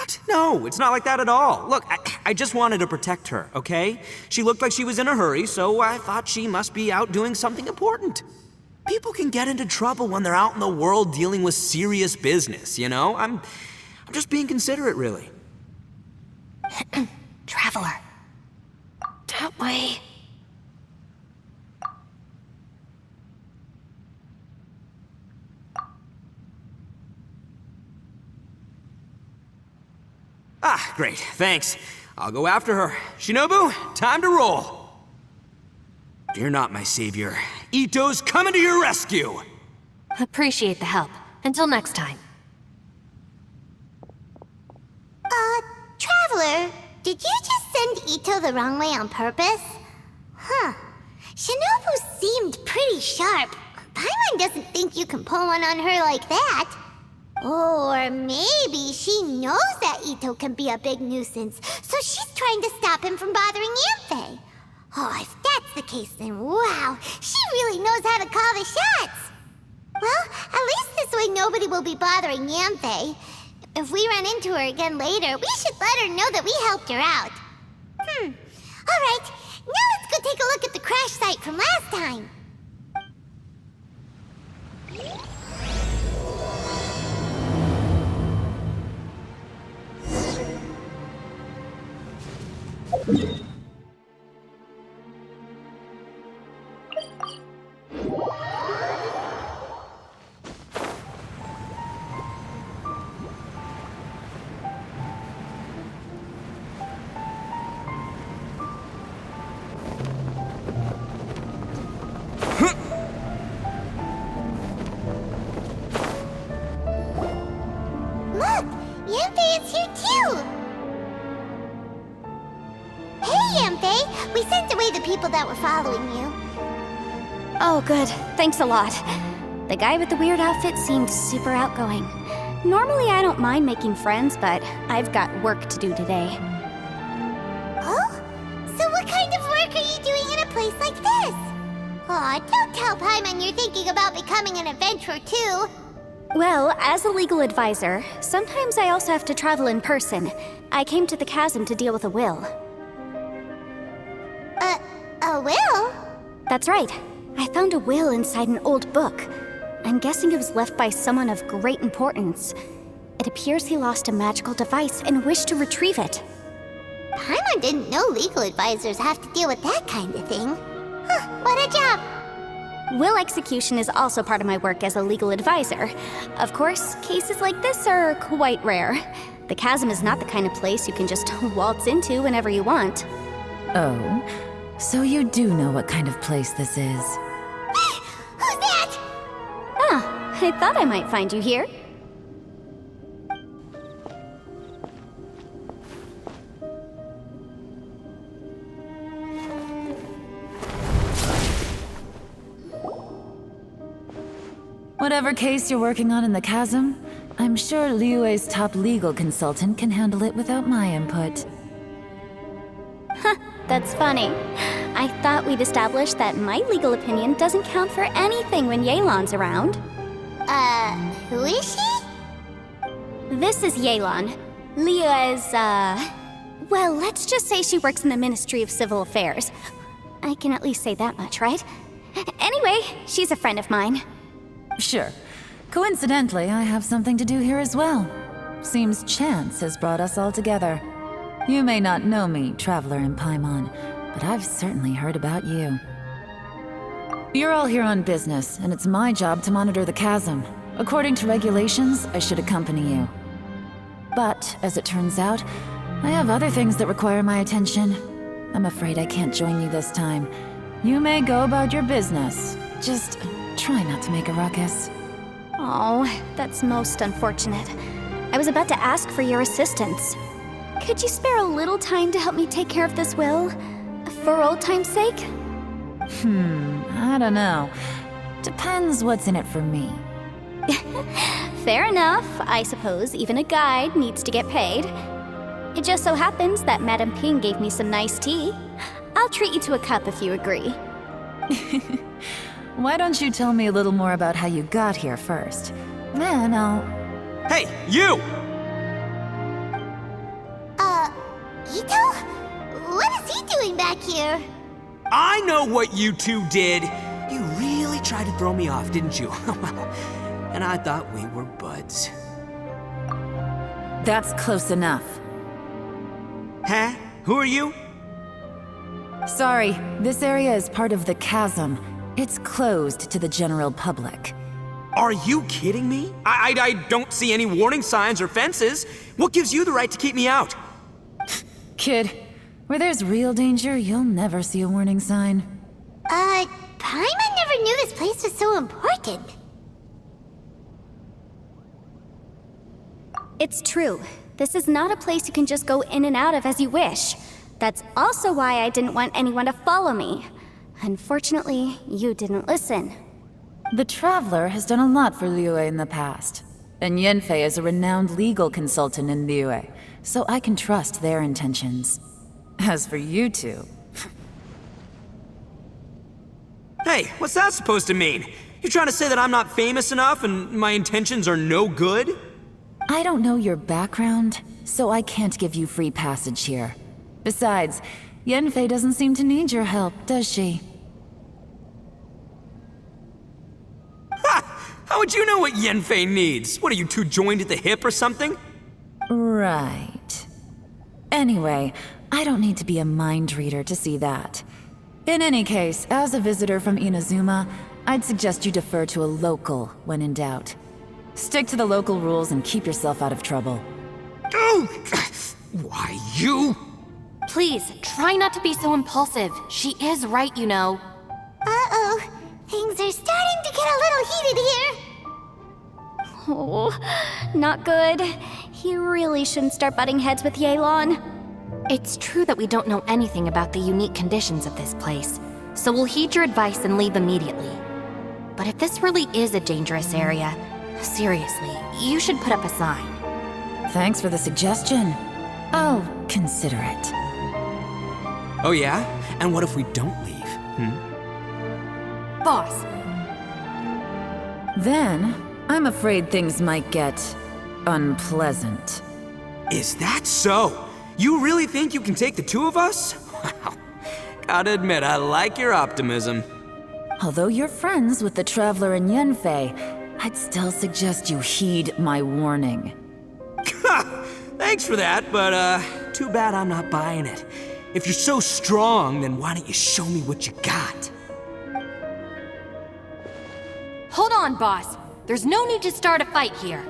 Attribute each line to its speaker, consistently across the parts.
Speaker 1: What? No, it's not like that at all. Look, I just wanted to protect her, okay? She looked like she was in a hurry, so I thought she must be out doing something important. People can get into trouble when they're out in the world dealing with serious business, you know? I'm just being considerate, really.
Speaker 2: Traveler. That way.
Speaker 1: Ah, great, thanks. I'll go after her. Shinobu, time to roll. Fear not, my savior. Ito's coming to your rescue!
Speaker 2: Appreciate the help. Until next time.
Speaker 3: Traveler, did you just send Ito the wrong way on purpose? Huh. Shinobu seemed pretty sharp. Paimon doesn't think you can pull one on her like that. Or maybe she knows that Ito can be a big nuisance, so she's trying to stop him from bothering Yanfei. Oh, if that's the case, then wow, she really knows how to call the shots. Well, at least this way nobody will be bothering Yanfei. If we run into her again later, we should let her know that we helped her out. Alright, now let's go take a look at the crash site from last time. Look, Yanfei is here too! Hey, Yanfei! We sent away the people that were following you.
Speaker 4: Oh, good. Thanks a lot. The guy with the weird outfit seemed super outgoing. Normally I don't mind making friends, but I've got work to do today.
Speaker 3: Oh? So what kind of work are you doing in a place like this? Aw, don't tell Paimon you're thinking about becoming an adventurer too.
Speaker 4: Well, as a legal advisor, sometimes I also have to travel in person. I came to the chasm to deal with a will.
Speaker 3: A will?
Speaker 4: That's right. I found a will inside an old book. I'm guessing it was left by someone of great importance. It appears he lost a magical device and wished to retrieve it.
Speaker 3: Paimon didn't know legal advisors have to deal with that kind of thing. Huh, what a job!
Speaker 4: Will execution is also part of my work as a legal advisor. Of course, cases like this are quite rare. The chasm is not the kind of place you can just waltz into whenever you want.
Speaker 5: Oh, so you do know what kind of place this is.
Speaker 3: Who's that?
Speaker 4: Ah, I thought I might find you here.
Speaker 5: Whatever case you're working on in the chasm, I'm sure Liyue's top legal consultant can handle it without my input.
Speaker 4: That's funny. I thought we'd established that my legal opinion doesn't count for anything when Yelan's around.
Speaker 3: Who is she?
Speaker 4: This is Yelan. Liyue's, well, let's just say she works in the Ministry of Civil Affairs. I can at least say that much, right? Anyway, she's a friend of mine.
Speaker 5: Sure. Coincidentally, I have something to do here as well. Seems chance has brought us all together. You may not know me, Traveler in Paimon, but I've certainly heard about you. You're all here on business, and it's my job to monitor the chasm. According to regulations, I should accompany you. But, as it turns out, I have other things that require my attention. I'm afraid I can't join you this time. You may go about your business. Just try not to make a ruckus.
Speaker 4: Oh, that's most unfortunate. I was about to ask for your assistance. Could you spare a little time to help me take care of this will? For old time's sake?
Speaker 5: I don't know. Depends what's in it for me.
Speaker 4: Fair enough. I suppose even a guide needs to get paid. It just so happens that Madame Ping gave me some nice tea. I'll treat you to a cup if you agree.
Speaker 5: Why don't you tell me a little more about how you got here first? Then I'll...
Speaker 1: Hey, you!
Speaker 3: doing back here?
Speaker 1: I know what you two did. You really tried to throw me off, didn't you? And I thought we were buds.
Speaker 5: That's close enough.
Speaker 1: Huh? Who are you?
Speaker 5: Sorry, this area is part of the chasm. It's closed to the general public.
Speaker 1: Are you kidding me? I don't see any warning signs or fences. What gives you the right to keep me out?
Speaker 5: Kid, where there's real danger, you'll never see a warning sign.
Speaker 3: Paimon never knew this place was so important.
Speaker 4: It's true. This is not a place you can just go in and out of as you wish. That's also why I didn't want anyone to follow me. Unfortunately, you didn't listen.
Speaker 5: The Traveler has done a lot for Liyue in the past. And Yanfei is a renowned legal consultant in Liyue, so I can trust their intentions. As for you two...
Speaker 1: Hey, what's that supposed to mean? You trying to say that I'm not famous enough and my intentions are no good?
Speaker 5: I don't know your background, so I can't give you free passage here. Besides, Yanfei doesn't seem to need your help, does she?
Speaker 1: Ha! How would you know what Yanfei needs? What, are you two joined at the hip or something?
Speaker 5: Right. Anyway, I don't need to be a mind reader to see that. In any case, as a visitor from Inazuma, I'd suggest you defer to a local when in doubt. Stick to the local rules and keep yourself out of trouble.
Speaker 1: Oh, why, you?
Speaker 2: Please, try not to be so impulsive. She is right, you know.
Speaker 3: Uh-oh. Things are starting to get a little heated here.
Speaker 4: Oh, not good. You really shouldn't start butting heads with Yelan.
Speaker 2: It's true that we don't know anything about the unique conditions of this place, so we'll heed your advice and leave immediately. But if this really is a dangerous area, seriously, you should put up a sign.
Speaker 5: Thanks for the suggestion. I'll consider it.
Speaker 1: Oh yeah? And what if we don't leave?
Speaker 2: Boss,
Speaker 5: Then, I'm afraid things might get... unpleasant.
Speaker 1: Is that so? You really think you can take the two of us? Wow. Gotta admit, I like your optimism.
Speaker 5: Although you're friends with the Traveler and Yanfei, I'd still suggest you heed my warning.
Speaker 1: Thanks for that, but too bad I'm not buying it. If you're so strong, then why don't you show me what you got?
Speaker 2: hold on, boss. There's no need to start a fight here.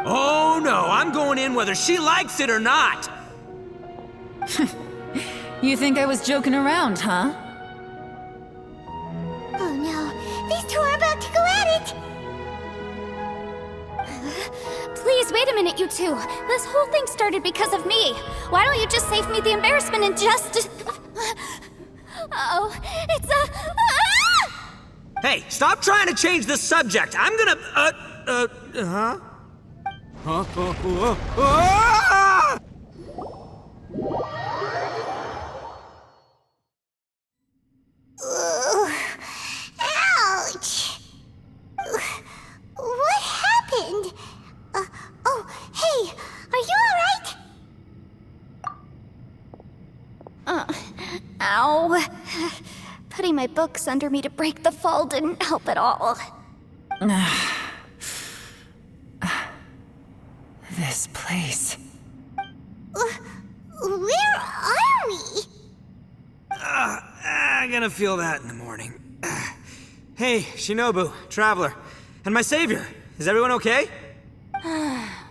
Speaker 1: Oh no, I'm going in whether she likes it or not.
Speaker 5: You think I was joking around, huh?
Speaker 3: Oh no, these two are about to go at it!
Speaker 4: Please, wait a minute, you two. This whole thing started because of me. Why don't you just save me the embarrassment and just... Uh-oh, it's a... Ah!
Speaker 1: Hey, stop trying to change the subject. I'm gonna, huh? Ah!
Speaker 3: Ouch! What happened? Oh, hey, are you alright?
Speaker 4: Ow. Putting my books under me to break the fall didn't help at all.
Speaker 5: This place.
Speaker 3: Where are we?
Speaker 1: I'm gonna feel that in the morning. Hey, Shinobu, Traveler, and my savior. Is everyone okay?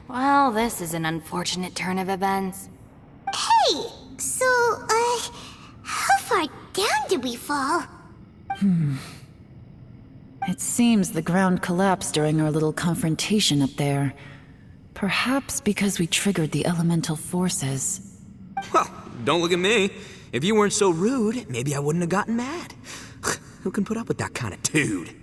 Speaker 2: Well, this is an unfortunate turn of events.
Speaker 3: Hey, so, how far down did we fall?
Speaker 5: It seems the ground collapsed during our little confrontation up there. Perhaps because we triggered the elemental forces.
Speaker 1: Well, don't look at me. If you weren't so rude, maybe I wouldn't have gotten mad. Who can put up with that kind of dude?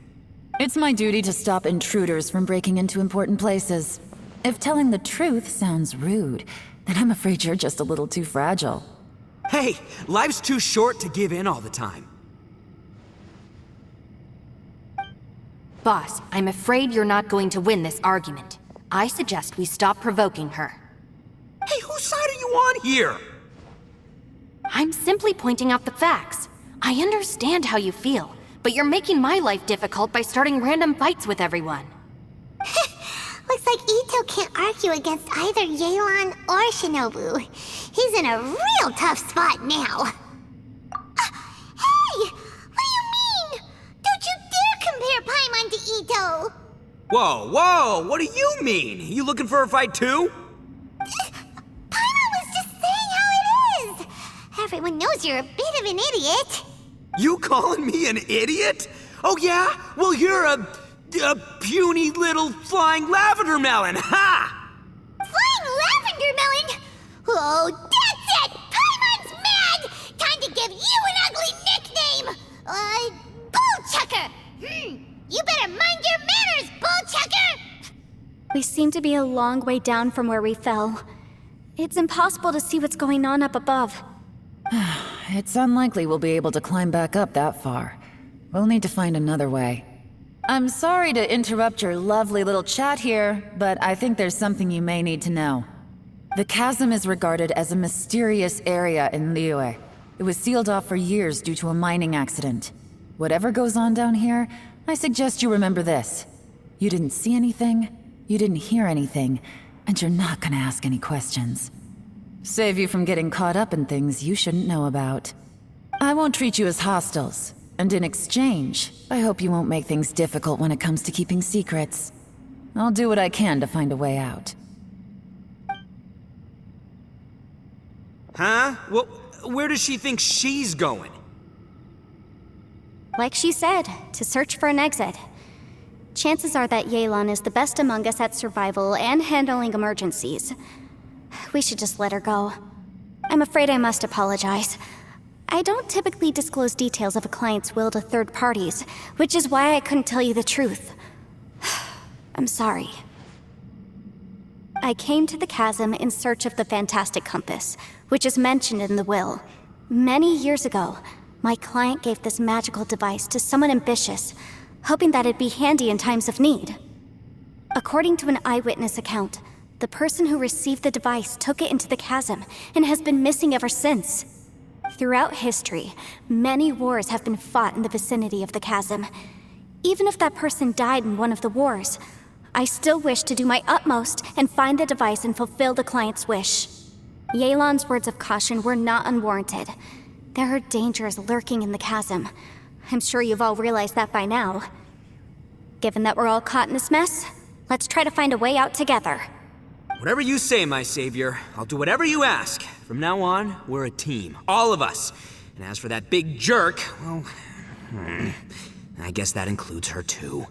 Speaker 5: It's my duty to stop intruders from breaking into important places. If telling the truth sounds rude, then I'm afraid you're just a little too fragile.
Speaker 1: Hey, life's too short to give in all the time.
Speaker 2: Boss, I'm afraid you're not going to win this argument. I suggest we stop provoking her.
Speaker 1: Hey, whose side are you on here?
Speaker 2: I'm simply pointing out the facts. I understand how you feel, but you're making my life difficult by starting random fights with everyone.
Speaker 3: Looks like Ito can't argue against either Yelan or Shinobu. He's in a real tough spot now. Hey! What do you mean? Don't you dare compare Paimon to Ito!
Speaker 1: Whoa, whoa, what do you mean? You looking for a fight too?
Speaker 3: Paimon was just saying how it is! Everyone knows you're a bit of an idiot.
Speaker 1: You calling me an idiot? Oh yeah? Well, you're a puny little flying lavender melon, ha!
Speaker 3: Flying lavender melon? Oh, that's it! Paimon's mad! Time to give you an ugly nickname! Bullchucker! You better mind your manners, Bullchucker!
Speaker 4: We seem to be a long way down from where we fell. It's impossible to see what's going on up above.
Speaker 5: It's unlikely we'll be able to climb back up that far. We'll need to find another way. I'm sorry to interrupt your lovely little chat here, but I think there's something you may need to know. The chasm is regarded as a mysterious area in Liyue. It was sealed off for years due to a mining accident. Whatever goes on down here, I suggest you remember this. You didn't see anything, you didn't hear anything, and you're not gonna ask any questions. Save you from getting caught up in things you shouldn't know about. I won't treat you as hostiles, and in exchange, I hope you won't make things difficult when it comes to keeping secrets. I'll do what I can to find a way out.
Speaker 1: Huh? Well, where does she think she's going?
Speaker 4: Like she said, to search for an exit. Chances are that Yelan is the best among us at survival and handling emergencies. We should just let her go. I'm afraid I must apologize. I don't typically disclose details of a client's will to third parties, which is why I couldn't tell you the truth. I'm sorry. I came to the chasm in search of the fantastic compass, which is mentioned in the will. Many years ago, my client gave this magical device to someone ambitious, hoping that it'd be handy in times of need. According to an eyewitness account, the person who received the device took it into the chasm and has been missing ever since. Throughout history, many wars have been fought in the vicinity of the chasm. Even if that person died in one of the wars, I still wish to do my utmost and find the device and fulfill the client's wish. Yelan's words of caution were not unwarranted. There are dangers lurking in the chasm. I'm sure you've all realized that by now. Given that we're all caught in this mess, let's try to find a way out together.
Speaker 1: Whatever you say, my savior. I'll do whatever you ask. From now on, we're a team. All of us. And as for that big jerk, well, I guess that includes her too.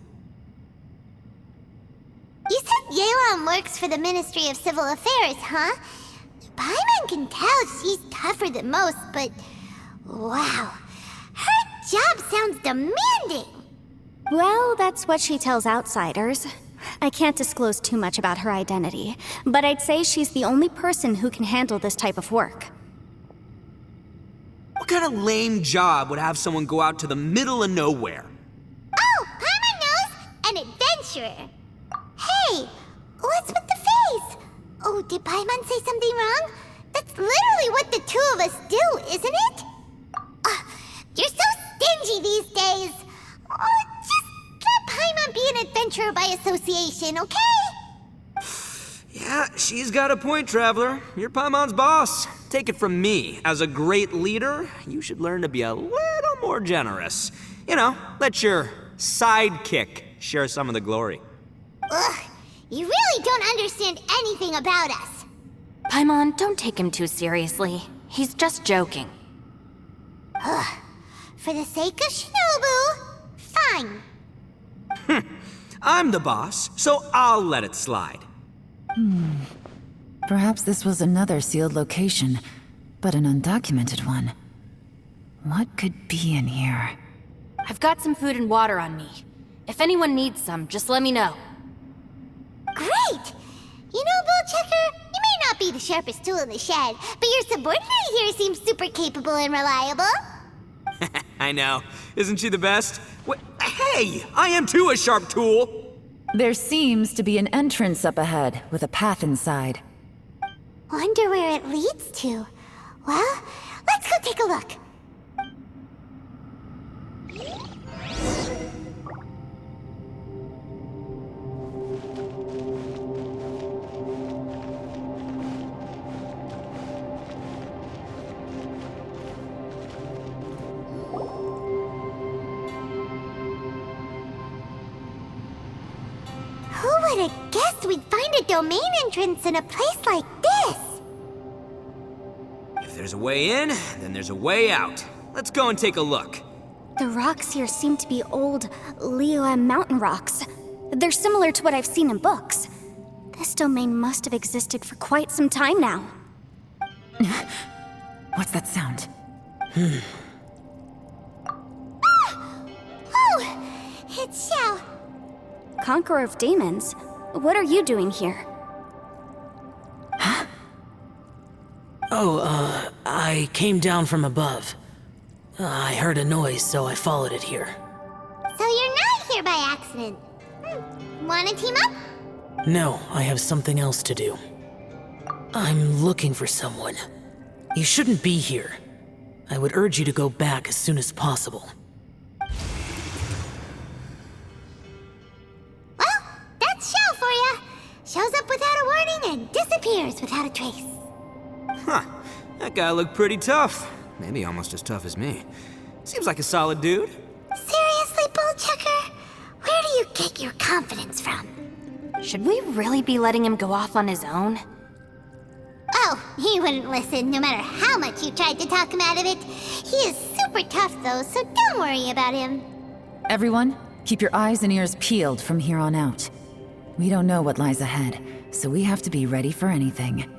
Speaker 3: You said Yelan works for the Ministry of Civil Affairs, huh? Paimon can tell she's tougher than most, but wow, her job sounds demanding.
Speaker 4: Well, that's what she tells outsiders. I can't disclose too much about her identity, but I'd say she's the only person who can handle this type of work.
Speaker 1: What kind of lame job would have someone go out to the middle of nowhere?
Speaker 3: Oh, Paimon knows! An adventurer. Hey, what's with the face? Oh, did Paimon say something wrong? That's literally what the two of us do, isn't it? You're so stingy these days. Just let Paimon be an adventurer by association, okay?
Speaker 1: Yeah, she's got a point, Traveler. You're Paimon's boss. Take it from me. As a great leader, you should learn to be a little more generous. You know, let your sidekick share some of the glory.
Speaker 3: Ugh, you really don't understand anything about us.
Speaker 2: Paimon, don't take him too seriously. He's just joking.
Speaker 3: For the sake of Shinobu, fine.
Speaker 1: I'm the boss, so I'll let it slide.
Speaker 5: Perhaps this was another sealed location, but an undocumented one. What could be in here?
Speaker 2: I've got some food and water on me. If anyone needs some, just let me know.
Speaker 3: Great! You know, Bullchecker, you may not be the sharpest tool in the shed, but your subordinate here seems super capable and reliable.
Speaker 1: I know. Isn't she the best? Hey, I am too a sharp tool.
Speaker 5: There seems to be an entrance up ahead with a path inside.
Speaker 3: Wonder where it leads to. Well, let's go take a look. Who would have guessed we'd find a domain entrance in a place like this?
Speaker 1: If there's a way in, then there's a way out. Let's go and take a look.
Speaker 4: The rocks here seem to be old Liyue mountain rocks. They're similar to what I've seen in books. This domain must have existed for quite some time now.
Speaker 5: What's that sound?
Speaker 3: Oh, it's Xiao.
Speaker 4: Conqueror of Demons, what are you doing here?
Speaker 6: I came down from above. I heard a noise, so I followed it here.
Speaker 3: So you're not here by accident. Wanna team up?
Speaker 6: No, I have something else to do. I'm looking for someone. You shouldn't be here. I would urge you to go back as soon as possible.
Speaker 3: Well, that's Xiao for ya. Shows up without a warning and disappears without a trace.
Speaker 1: Huh. That guy looked pretty tough. Maybe almost as tough as me. Seems like a solid dude.
Speaker 3: Seriously, Bullchucker? Where do you get your confidence from?
Speaker 2: Should we really be letting him go off on his own?
Speaker 3: Oh, he wouldn't listen no matter how much you tried to talk him out of it. He is super tough though, so don't worry about him.
Speaker 5: Everyone, keep your eyes and ears peeled from here on out. We don't know what lies ahead, so we have to be ready for anything.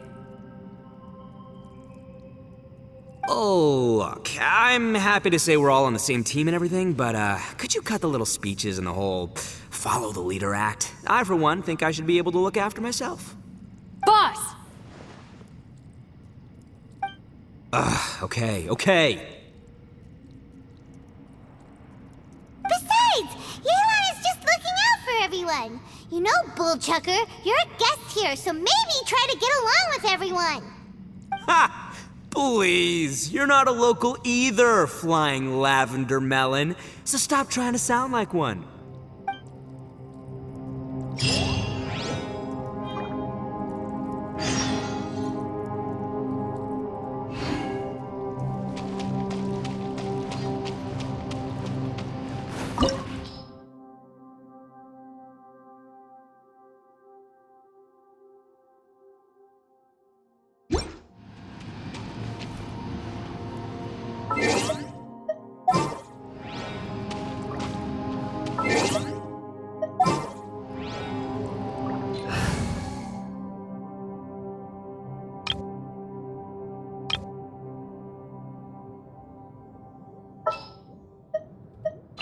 Speaker 1: Oh, look, I'm happy to say we're all on the same team and everything, but could you cut the little speeches and the whole follow the leader act? I, for one, think I should be able to look after myself.
Speaker 2: Boss!
Speaker 1: Okay.
Speaker 3: Besides, Yelan is just looking out for everyone. You know, Bullchucker, you're a guest here, so maybe try to get along with everyone.
Speaker 1: Ha! Please, you're not a local either, flying lavender melon, so stop trying to sound like one.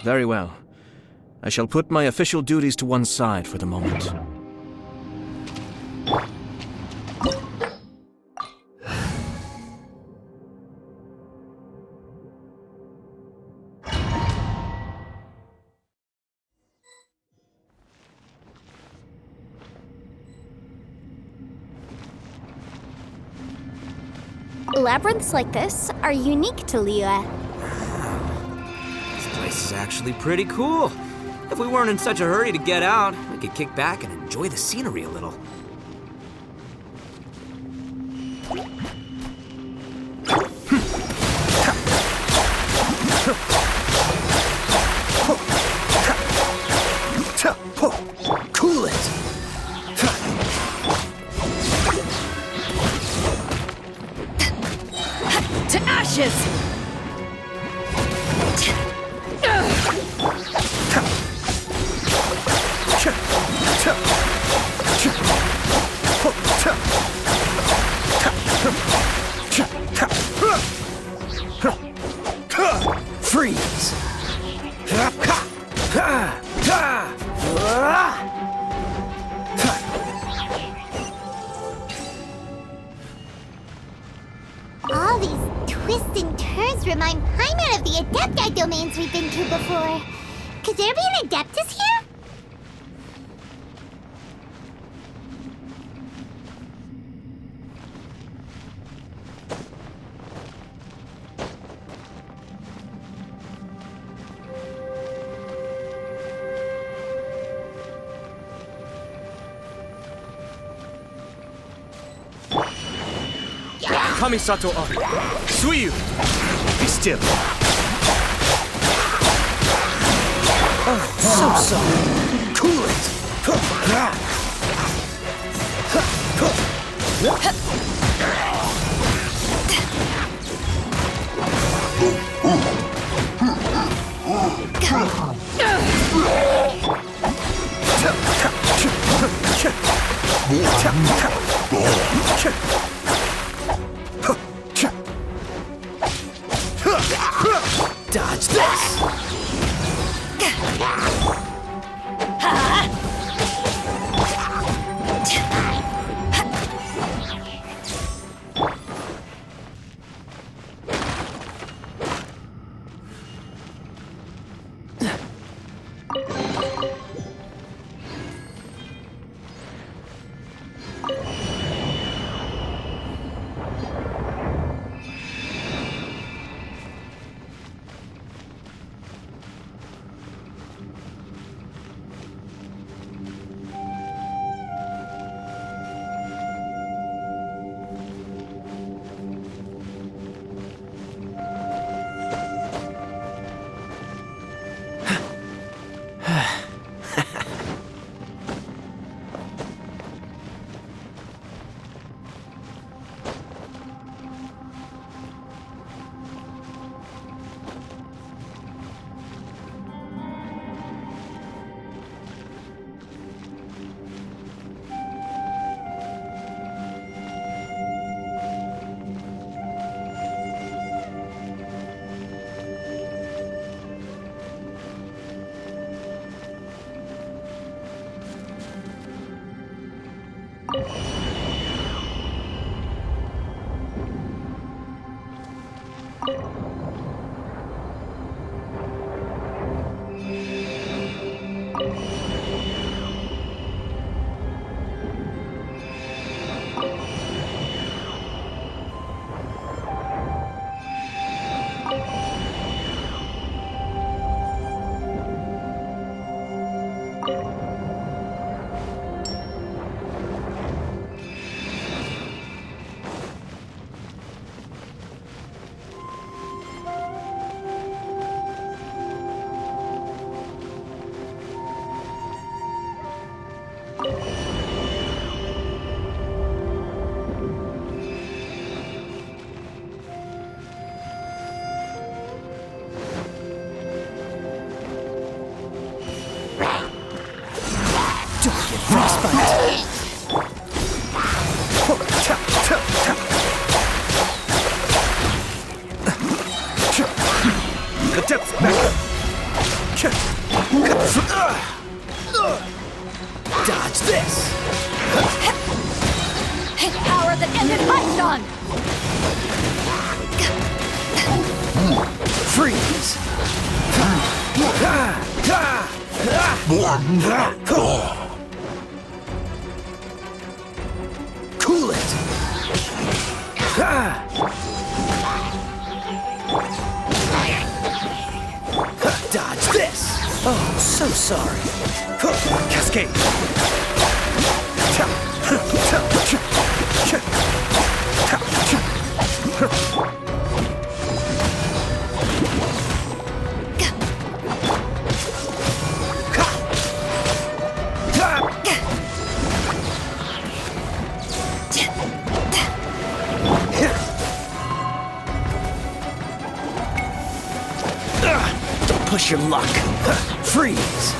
Speaker 7: Very well. I shall put my official duties to one side for the moment.
Speaker 4: Labyrinths like this are unique to Liyue.
Speaker 1: This is actually pretty cool. If we weren't in such a hurry to get out, we could kick back and enjoy the scenery a little.
Speaker 6: Cool it!
Speaker 2: To ashes!
Speaker 6: Freeze!
Speaker 3: All these twists and turns remind Paimon of the Adepti domains we've been to before. Could there be an Adeptus here?
Speaker 7: Kamisato Art. Suiyu! Be still.
Speaker 6: Oh, so sorry. Cool it. Dodge this!
Speaker 7: The depth's back up.
Speaker 6: Dodge this!
Speaker 4: Power that ended Python!
Speaker 6: Freeze! Cool it! Dodge this! Oh, so sorry.
Speaker 7: Cascade.
Speaker 6: Don't push your luck. Freeze!